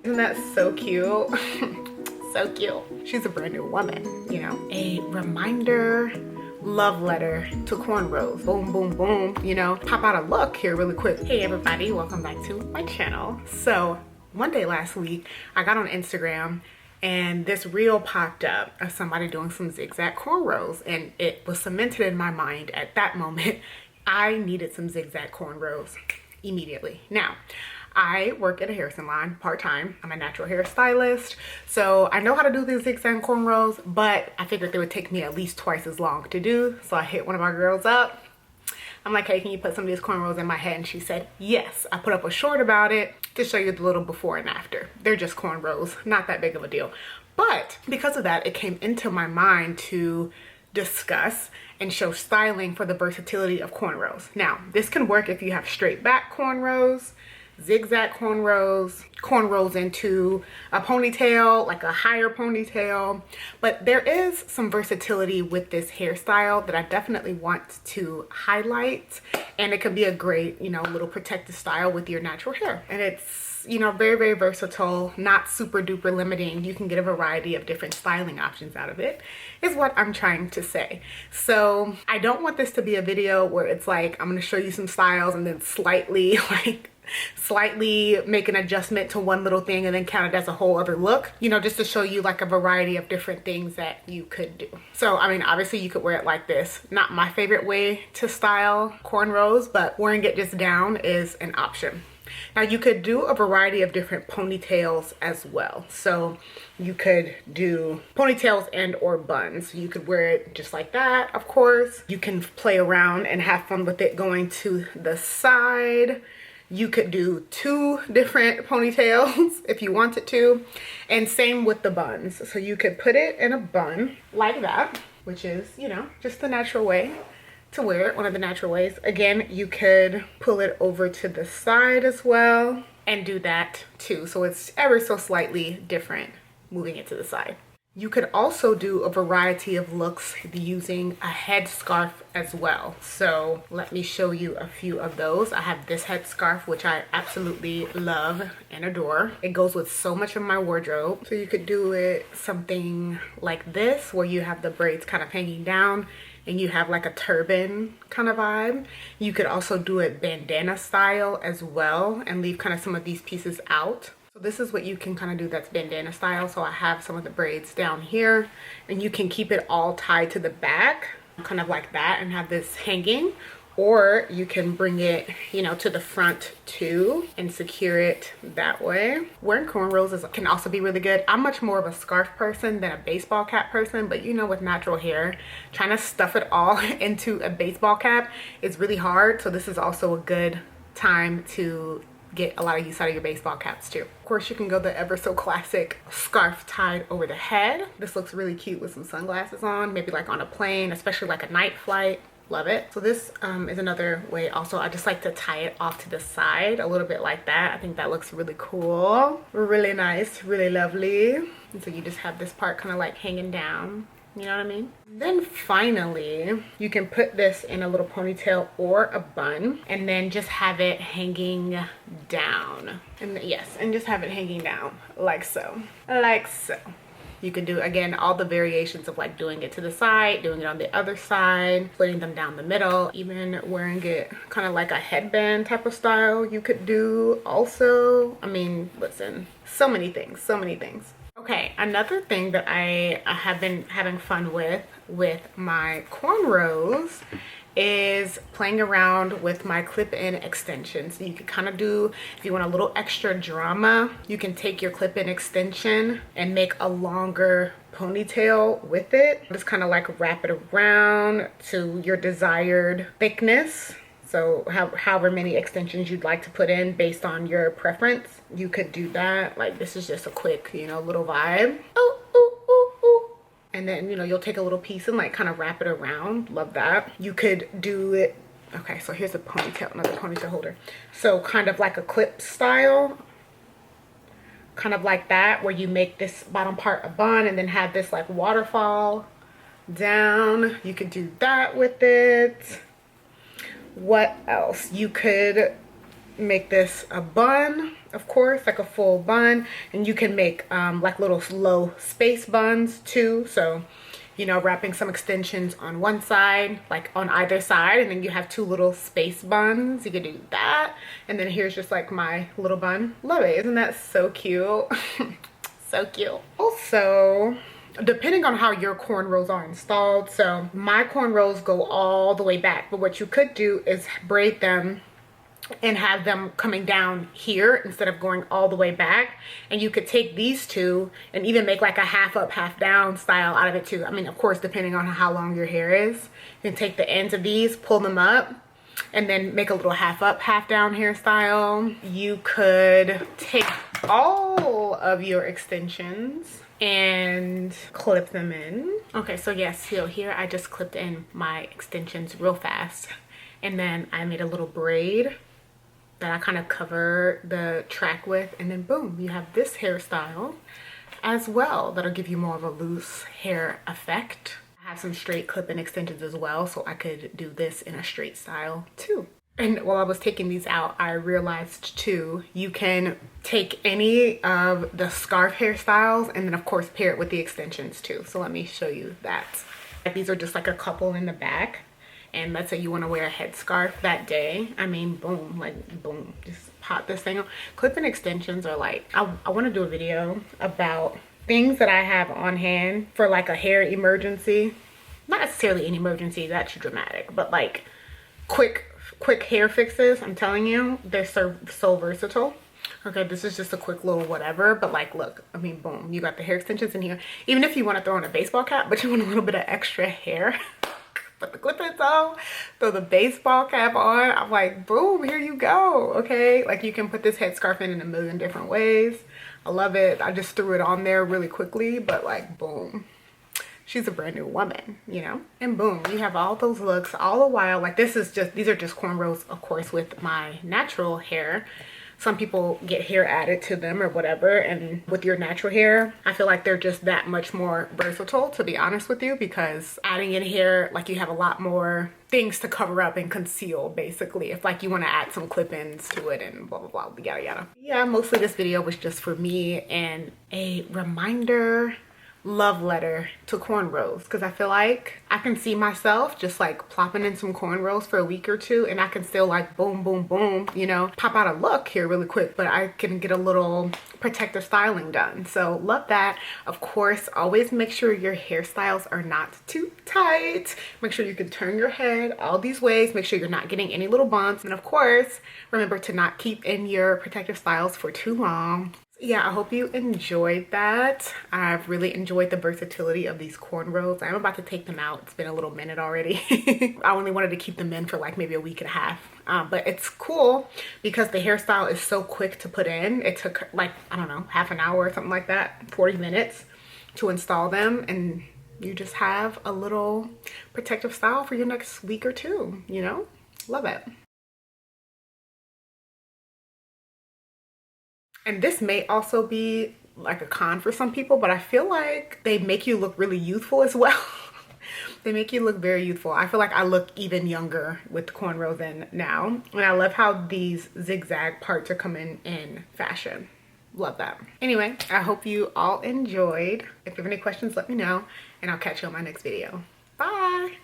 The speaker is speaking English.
Isn't that so cute? So cute. She's a brand new woman, you know. A reminder, love letter to Cornrows. Boom, boom, boom, you know. Pop out a look here really quick. Hey everybody, welcome back to my channel. So one day last week, I got on Instagram and this reel popped up of somebody doing some zigzag cornrows, and it was cemented in my mind at that moment. I needed some zigzag cornrows immediately. Now, I work at a hair salon part-time. I'm a natural hair stylist, so I know how to do these zigzag cornrows, but I figured they would take me at least twice as long to do. So I hit one of my girls up. I'm like, hey, can you put some of these cornrows in my head? And she said, yes. I put up a short about it to show you the little before and after. They're just cornrows, not that big of a deal. But because of that, it came into my mind to discuss and show styling for the versatility of cornrows. Now, this can work if you have straight back cornrows, zigzag cornrows, cornrows into a ponytail, like a higher ponytail. But there is some versatility with this hairstyle that I definitely want to highlight, and it could be a great, you know, little protective style with your natural hair. And it's, you know, very, very versatile, not super duper limiting. You can get a variety of different styling options out of it, is what I'm trying to say. So I don't want this to be a video where it's like, I'm gonna show you some styles and then slightly make an adjustment to one little thing and then count it as a whole other look, you know, just to show you like a variety of different things that you could do. So I mean, obviously you could wear it like this. Not my favorite way to style cornrows, but wearing it just down is an option. Now you could do a variety of different ponytails as well. So you could do ponytails and or buns. You could wear it just like that, of course. You can play around and have fun with it going to the side. You could do two different ponytails if you wanted to, and same with the buns. So you could put it in a bun like that, which is, you know, just the natural way to wear it, one of the natural ways. Again, you could pull it over to the side as well and do that too. So it's ever so slightly different moving it to the side. You could also do a variety of looks using a headscarf as well. So let me show you a few of those. I have this headscarf, which I absolutely love and adore. It goes with so much of my wardrobe. So you could do it something like this, where you have the braids kind of hanging down and you have like a turban kind of vibe. You could also do it bandana style as well and leave kind of some of these pieces out. So this is what you can kind of do that's bandana style. So I have some of the braids down here, and you can keep it all tied to the back, kind of like that, and have this hanging. Or you can bring it, you know, to the front too and secure it that way. Wearing cornrows can also be really good. I'm much more of a scarf person than a baseball cap person, but you know, with natural hair, trying to stuff it all into a baseball cap is really hard. So this is also a good time to get a lot of use out of your baseball caps too. Of course, you can go the ever so classic scarf tied over the head. This looks really cute with some sunglasses on, maybe like on a plane, especially like a night flight. Love it. So this is another way also. I just like to tie it off to the side a little bit like that. I think that looks really cool, really nice, really lovely. And so you just have this part kind of like hanging down. You know what I mean? Then finally, you can put this in a little ponytail or a bun, and then just have it hanging down. And yes, and just have it hanging down like so, like so. You can do, again, all the variations of like doing it to the side, doing it on the other side, putting them down the middle, even wearing it kind of like a headband type of style you could do also. I mean, listen, so many things, so many things. Okay, another thing that I have been having fun with my cornrows is playing around with my clip-in extensions. So you can kind of do, if you want a little extra drama, you can take your clip-in extension and make a longer ponytail with it. Just kind of like wrap it around to your desired thickness. So however many extensions you'd like to put in based on your preference, you could do that. Like this is just a quick, you know, little vibe. Oh, ooh, ooh, ooh. And then, you know, you'll take a little piece and like kind of wrap it around. Love that. You could do it. Okay, so here's a ponytail, another ponytail holder. So kind of like a clip style. Kind of like that, where you make this bottom part a bun and then have this like waterfall down. You could do that with it. What else? You could make this a bun, of course, like a full bun, and you can make like little low space buns too. So, you know, wrapping some extensions on one side, like on either side, and then you have two little space buns. You could do that. And then here's just like my little bun. Love it. Isn't that so cute? So cute. Also, depending on how your cornrows are installed, so my cornrows go all the way back, but what you could do is braid them and have them coming down here instead of going all the way back. And you could take these two and even make like a half up, half down style out of it too. I mean, of course, depending on how long your hair is, you can take the ends of these, pull them up, and then make a little half up, half down hairstyle. You could take all of your extensions and clip them in. Okay, so yes, so here I just clipped in my extensions real fast, and then I made a little braid that I kind of cover the track with, and then boom, you have this hairstyle as well that'll give you more of a loose hair effect. I have some straight clip-in extensions as well, so I could do this in a straight style too. And while I was taking these out, I realized too, you can take any of the scarf hairstyles and then of course pair it with the extensions too. So let me show you that. These are just like a couple in the back. And let's say you want to wear a headscarf that day. I mean, boom, like boom, just pop this thing on. Clip-in extensions are like, I want to do a video about things that I have on hand for like a hair emergency. Not necessarily an emergency, that's dramatic, but like quick hair fixes. I'm telling you, they're so versatile. Okay, this is just a quick little whatever, but like, look, I mean, boom, you got the hair extensions in here. Even if you want to throw in a baseball cap, but you want a little bit of extra hair, put the clip-ins on, throw the baseball cap on. I'm like, boom, here you go. Okay, like you can put this headscarf in a million different ways. I love it. I just threw it on there really quickly, but like, boom, she's a brand new woman, you know? And boom, you have all those looks all the while. Like these are just cornrows, of course, with my natural hair. Some people get hair added to them or whatever, and with your natural hair, I feel like they're just that much more versatile, to be honest with you, because adding in hair, like you have a lot more things to cover up and conceal, basically, if like you want to add some clip-ins to it and blah, blah, blah, yada, yada. Yeah, mostly this video was just for me and a reminder, love letter to cornrows, because I feel like I can see myself just like plopping in some cornrows for a week or two, and I can still like boom, boom, boom, you know, pop out a look here really quick, but I can get a little protective styling done. So love that. Of course, always make sure your hairstyles are not too tight. Make sure you can turn your head all these ways. Make sure you're not getting any little bumps. And of course, remember to not keep in your protective styles for too long. Yeah, I hope you enjoyed that. I've really enjoyed the versatility of these cornrows. I'm about to take them out. It's been a little minute already. I only wanted to keep them in for like maybe a week and a half. But it's cool because the hairstyle is so quick to put in. It took like, I don't know, half an hour or something like that, 40 minutes to install them. And you just have a little protective style for your next week or two, you know? Love it. And this may also be like a con for some people, but I feel like they make you look really youthful as well. They make you look very youthful. I feel like I look even younger with the cornrows in now. And I love how these zigzag parts are coming in fashion. Love that. Anyway, I hope you all enjoyed. If you have any questions, let me know, and I'll catch you on my next video. Bye.